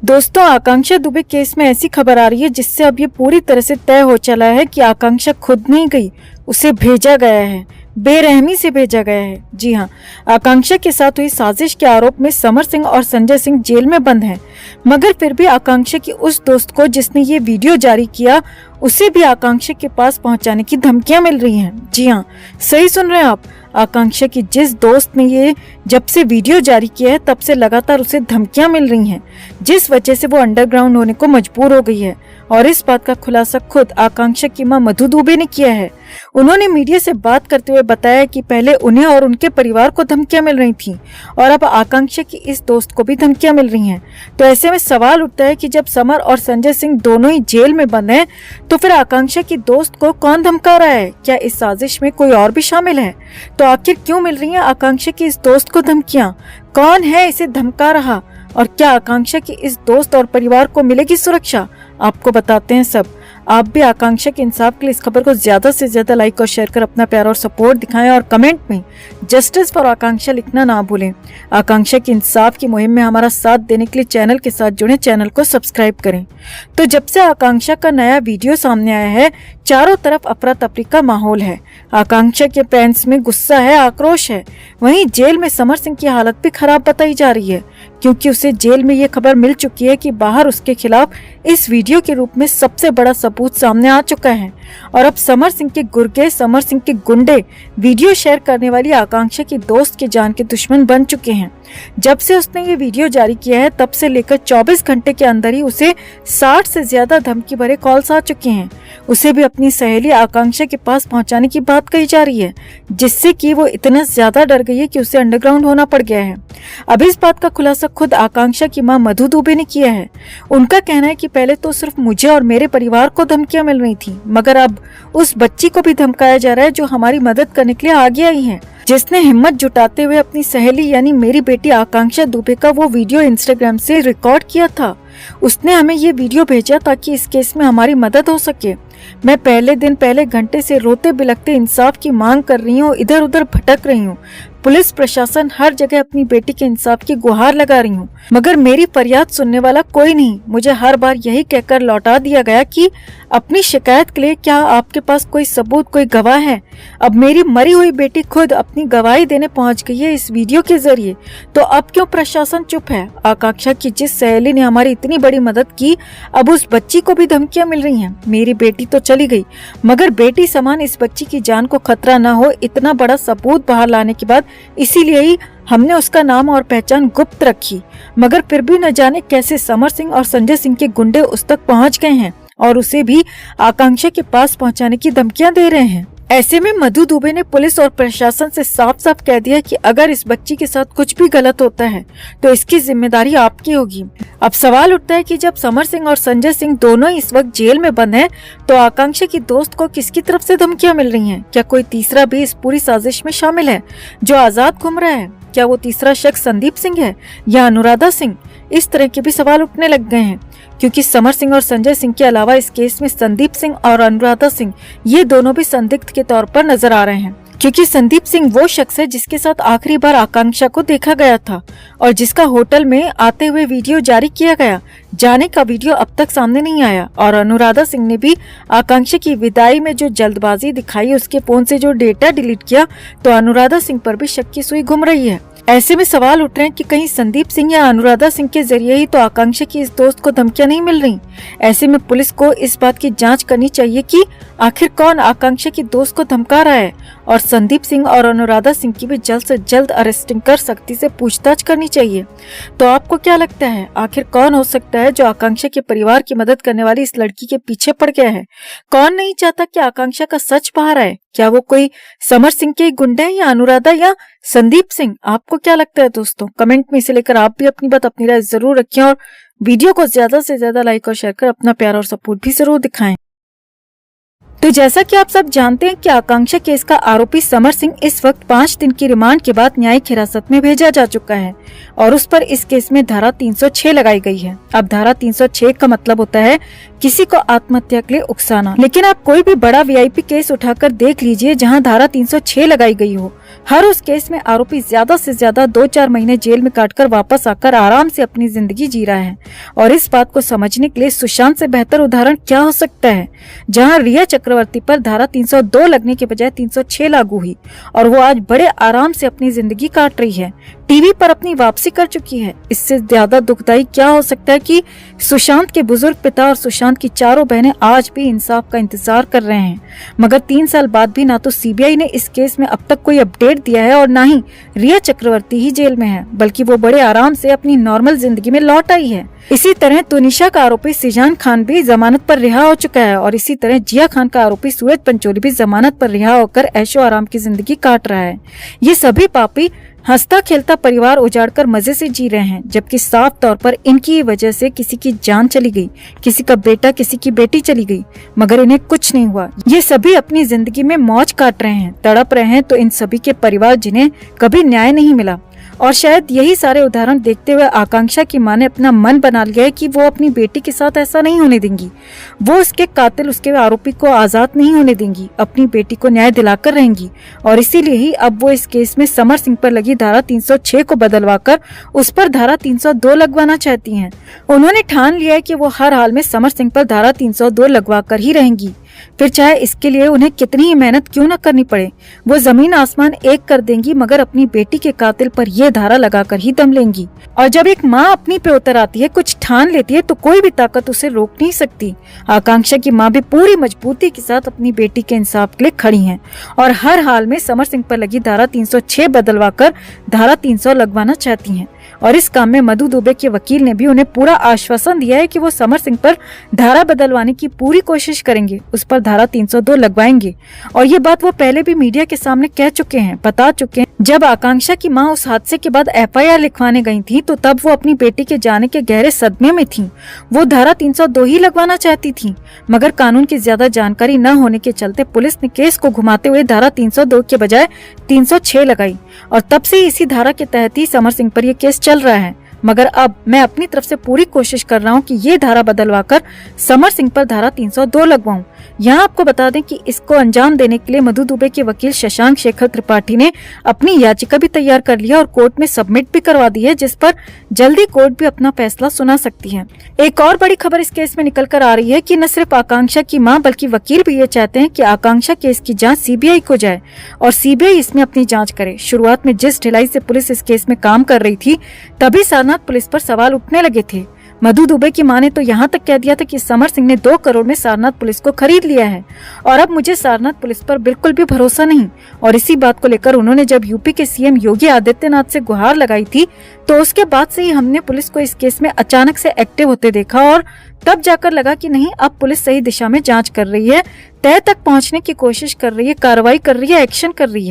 दोस्तों, आकांक्षा दुबे केस में ऐसी खबर आ रही है जिससे अब ये पूरी तरह से तय हो चला है कि आकांक्षा खुद नहीं गई, उसे भेजा गया है, बेरहमी से भेजा गया है। जी हाँ, आकांक्षा के साथ हुई साजिश के आरोप में समर सिंह और संजय सिंह जेल में बंद हैं, मगर फिर भी आकांक्षा की उस दोस्त को जिसने ये वीडियो जारी किया, उसे भी आकांक्षा के पास पहुंचाने की धमकियां मिल रही हैं। जी हाँ, सही सुन रहे हैं आप। आकांक्षा की जिस दोस्त ने ये जब से वीडियो जारी किया है तब से लगातार उसे धमकियां मिल रही हैं, जिस वजह से वो अंडरग्राउंड होने को मजबूर हो गई है। और इस बात का खुलासा खुद आकांक्षा की मां मधु दुबे ने किया है। उन्होंने मीडिया से बात करते हुए बताया कि पहले उन्हें और उनके परिवार को धमकियां मिल रही थीं और अब आकांक्षा की इस दोस्त को भी धमकियां मिल रही हैं। तो ऐसे में सवाल उठता है कि जब समर और संजय सिंह दोनों ही जेल में बंद हैं, तो फिर आकांक्षा की दोस्त को कौन धमका रहा है? क्या इस साजिश में कोई और भी शामिल है? तो आखिर क्यों मिल रही है आकांक्षा की इस दोस्त को धमकियां? कौन है इसे धमका रहा? और क्या आकांक्षा की इस दोस्त और परिवार को मिलेगी सुरक्षा? आपको बताते हैं सब। आप भी आकांक्षा के इंसाफ के लिए इस खबर को ज्यादा से ज्यादा लाइक और शेयर कर अपना प्यार और सपोर्ट दिखाएं और कमेंट में जस्टिस फॉर आकांक्षा लिखना ना भूलें। आकांक्षा के इंसाफ की मुहिम में हमारा साथ देने के लिए चैनल के साथ जुड़े, चैनल को सब्सक्राइब करें। तो जब से आकांक्षा का नया वीडियो सामने आया है, चारों तरफ अफरा तफरी का माहौल है। आकांक्षा के फैंस में गुस्सा है, आक्रोश है। वहीं जेल में समर सिंह की हालत भी खराब बताई जा रही है, क्योंकि उसे जेल में ये खबर मिल चुकी है कि बाहर उसके खिलाफ इस वीडियो के रूप में सबसे बड़ा सबूत सामने आ चुका है। और अब समर सिंह के गुर्गे, समर सिंह के गुंडे वीडियो शेयर करने वाली आकांक्षा की दोस्त के जान के दुश्मन बन चुके हैं। जब से उसने ये वीडियो जारी किया है तब से लेकर 24 घंटे के अंदर ही उसे 60 से ज्यादा धमकी भरे कॉल्स आ चुके हैं। उसे भी अपनी सहेली आकांक्षा के पास पहुंचाने की बात कही जा रही है, जिससे कि वो इतना ज्यादा डर गई है कि उसे अंडरग्राउंड होना पड़ गया है। अब इस बात का खुलासा खुद आकांक्षा की मां मधु दुबे ने किया है। उनका कहना है कि पहले तो सिर्फ मुझे और मेरे परिवार को धमकियां मिल रही थी, मगर अब उस बच्ची को भी धमकाया जा रहा है जो हमारी मदद करने के लिए आगे आई है, जिसने हिम्मत जुटाते हुए अपनी सहेली यानी मेरी बेटी आकांक्षा दुबे का वो वीडियो इंस्टाग्राम से रिकॉर्ड किया था। उसने हमें ये वीडियो भेजा ताकि इस केस में हमारी मदद हो सके। मैं पहले घंटे से रोते बिलखते इंसाफ की मांग कर रही हूँ, इधर उधर भटक रही हूँ। पुलिस प्रशासन हर जगह अपनी बेटी के इंसाफ की गुहार लगा रही हूँ, मगर मेरी फरियाद सुनने वाला कोई नहीं। मुझे हर बार यही कहकर लौटा दिया गया कि अपनी शिकायत के लिए क्या आपके पास कोई सबूत, कोई गवाह है? अब मेरी मरी हुई बेटी खुद अपनी गवाही देने पहुंच गई है इस वीडियो के जरिए, तो अब क्यों प्रशासन चुप है? आकांक्षा की जिस सहेली ने हमारी इतनी बड़ी मदद की, अब उस बच्ची को भी धमकियां मिल रही हैं। मेरी बेटी तो चली गई, मगर बेटी समान इस बच्ची की जान को खतरा न हो, इतना बड़ा सबूत बाहर लाने के बाद इसीलिए ही हमने उसका नाम और पहचान गुप्त रखी। मगर फिर भी न जाने कैसे समर सिंह और संजय सिंह के गुंडे उस तक पहुंच गए हैं और उसे भी आकांक्षा के पास पहुंचाने की धमकियां दे रहे हैं। ऐसे में मधु दुबे ने पुलिस और प्रशासन से साफ साफ कह दिया कि अगर इस बच्ची के साथ कुछ भी गलत होता है तो इसकी जिम्मेदारी आपकी होगी। अब सवाल उठता है कि जब समर सिंह और संजय सिंह दोनों इस वक्त जेल में बंद हैं, तो आकांक्षा की दोस्त को किसकी तरफ से धमकियां मिल रही हैं? क्या कोई तीसरा भी इस पूरी साजिश में शामिल है जो आजाद घूम रहा है? क्या वो तीसरा शख्स संदीप सिंह है या अनुराधा सिंह? इस तरह के भी सवाल उठने लग गए हैं, क्योंकि समर सिंह और संजय सिंह के अलावा इस केस में संदीप सिंह और अनुराधा सिंह, ये दोनों भी संदिग्ध के तौर पर नजर आ रहे हैं। क्योंकि संदीप सिंह वो शख्स है जिसके साथ आखिरी बार आकांक्षा को देखा गया था और जिसका होटल में आते हुए वीडियो जारी किया गया। जाने का वीडियो अब तक सामने नहीं आया। और अनुराधा सिंह ने भी आकांक्षा की विदाई में जो जल्दबाजी दिखाई, उसके फोन से जो डेटा डिलीट किया, तो अनुराधा सिंह पर भी शक की सुई घूम रही है। ऐसे में सवाल उठ रहे हैं कि कहीं संदीप सिंह या अनुराधा सिंह के जरिए ही तो आकांक्षा की इस दोस्त को धमकियां नहीं मिल रही। ऐसे में पुलिस को इस बात की जांच करनी चाहिए कि आखिर कौन आकांक्षा की दोस्त को धमका रहा है, और संदीप सिंह और अनुराधा सिंह की भी जल्द से जल्द अरेस्टिंग कर सख्ती से पूछताछ करनी चाहिए। तो आपको क्या लगता है, आखिर कौन हो सकता है जो आकांक्षा के परिवार की मदद करने वाली इस लड़की के पीछे पड़ गया है? कौन नहीं चाहता कि आकांक्षा का सच बाहर आए? क्या वो कोई समर सिंह के गुंडे हैं या अनुराधा या संदीप सिंह? आपको क्या लगता है दोस्तों? कमेंट में इसे लेकर आप भी अपनी बात, अपनी राय जरूर रखें और वीडियो को ज्यादा से ज्यादा लाइक और शेयर कर अपना प्यार और सपोर्ट भी जरूर दिखाएं। तो जैसा कि आप सब जानते हैं कि आकांक्षा केस का आरोपी समर सिंह इस वक्त 5 दिन की रिमांड के बाद न्यायिक हिरासत में भेजा जा चुका है और उस पर इस केस में धारा 306 लगाई गई है। अब धारा 306 का मतलब होता है किसी को आत्महत्या के लिए उकसाना। लेकिन आप कोई भी बड़ा वीआईपी केस उठाकर देख लीजिए जहां धारा 306 लगाई गई हो, हर उस केस में आरोपी ज्यादा से ज्यादा 2-4 महीने जेल में काटकर वापस आकर आराम से अपनी जिंदगी जी रहा है। और इस बात को समझने के लिए सुशांत से बेहतर उदाहरण क्या हो सकता है, जहां रिया चक्रवर्ती पर धारा 302 लगने के बजाय 306 लागू हुई और वो आज बड़े आराम से अपनी जिंदगी काट रही है, टीवी पर अपनी वापसी कर चुकी है। इससे ज्यादा दुखदाई क्या हो सकता है कि सुशांत के बुजुर्ग पिता और सुशांत की चारों बहनें आज भी इंसाफ का इंतजार कर रहे हैं, मगर 3 साल बाद भी ना तो सीबीआई ने इस केस में अब तक कोई अपडेट दिया है और ना ही रिया चक्रवर्ती ही जेल में है, बल्कि वो बड़े आराम से अपनी नॉर्मल जिंदगी में लौट आई है। इसी तरह तुनिशा का आरोपी सिजान खान भी जमानत पर रिहा हो चुका है और इसी तरह जिया खान का आरोपी सूरज पंचोली भी जमानत पर रिहा होकर ऐशो आराम की जिंदगी काट रहा है। ये सभी पापी हंसता खेलता परिवार उजाड़कर मजे से जी रहे हैं, जबकि साफ तौर पर इनकी वजह से किसी की जान चली गई, किसी का बेटा किसी की बेटी चली गई, मगर इन्हें कुछ नहीं हुआ। ये सभी अपनी जिंदगी में मौज काट रहे हैं, तड़प रहे हैं तो इन सभी के परिवार जिन्हें कभी न्याय नहीं मिला। और शायद यही सारे उदाहरण देखते हुए आकांक्षा की मां ने अपना मन बना लिया है कि वो अपनी बेटी के साथ ऐसा नहीं होने देंगी। वो उसके कातिल, उसके आरोपी को आजाद नहीं होने देंगी, अपनी बेटी को न्याय दिलाकर रहेंगी। और इसीलिए ही अब वो इस केस में समर सिंह पर लगी धारा 306 को बदलवाकर उस पर धारा 302 लगवाना चाहती हैं। उन्होंने ठान लिया है कि वो हर हाल में समर सिंह पर धारा 302 लगवाकर ही रहेंगी, फिर चाहे इसके लिए उन्हें कितनी ही मेहनत क्यों न करनी पड़े। वो जमीन आसमान एक कर देंगी, मगर अपनी बेटी के कातिल पर ये धारा लगाकर ही दम लेंगी। और जब एक माँ अपनी पे उतर आती है, कुछ ठान लेती है, तो कोई भी ताकत उसे रोक नहीं सकती। आकांक्षा की माँ भी पूरी मजबूती के साथ अपनी बेटी के इंसाफ के लिए खड़ी हैं और हर हाल में समर सिंह पर लगी धारा 306 बदलवाकर धारा 300 लगवाना चाहती हैं। और इस काम में मधु दुबे के वकील ने भी उन्हें पूरा आश्वासन दिया है कि वो समर सिंह पर धारा बदलवाने की पूरी कोशिश करेंगे, उस पर धारा 302 लगवाएंगे। और ये बात वो पहले भी मीडिया के सामने कह चुके हैं, बता चुके हैं। जब आकांक्षा की मां उस हादसे के बाद एफआईआर लिखवाने गई थी तो तब वो अपनी बेटी के जाने के गहरे सदमे में थी। वो धारा 302 ही लगवाना चाहती थी, मगर कानून की ज्यादा जानकारी न होने के चलते पुलिस ने केस को घुमाते हुए धारा 302 के बजाय 306 लगाई और तब से इसी धारा के तहत ही समर सिंह पर यह केस चल रहा है। मगर अब मैं अपनी तरफ से पूरी कोशिश कर रहा हूं कि ये धारा बदलवाकर समर सिंह पर धारा 302 लगवाऊं। यहाँ आपको बता दें कि इसको अंजाम देने के लिए मधु दुबे के वकील शशांक शेखर त्रिपाठी ने अपनी याचिका भी तैयार कर लिया और कोर्ट में सबमिट भी करवा दी है, जिस पर जल्दी कोर्ट भी अपना फैसला सुना सकती है। एक और बड़ी खबर इस केस में निकल कर आ रही है कि न सिर्फ आकांक्षा की मां बल्कि वकील भी ये चाहते हैं कि आकांक्षा केस की जांच सीबीआई को जाए और सीबीआई इसमें अपनी जांच करे। शुरुआत में जिस ढिलाई से पुलिस इस केस में काम कर रही थी, तभी सारनाथ पुलिस पर सवाल उठने लगे थे। मधु दुबे की मां ने तो यहाँ तक कह दिया था कि समर सिंह ने 2 करोड़ में सारनाथ पुलिस को खरीद लिया है और अब मुझे सारनाथ पुलिस पर बिल्कुल भी भरोसा नहीं। और इसी बात को लेकर उन्होंने जब यूपी के सीएम योगी आदित्यनाथ से गुहार लगाई थी, तो उसके बाद से ही हमने पुलिस को इस केस में अचानक से एक्टिव होते देखा और तब जाकर लगा कि नहीं, अब पुलिस सही दिशा में जांच कर रही है, तय तक पहुंचने की कोशिश कर रही है, कार्रवाई कर रही है, एक्शन कर रही है।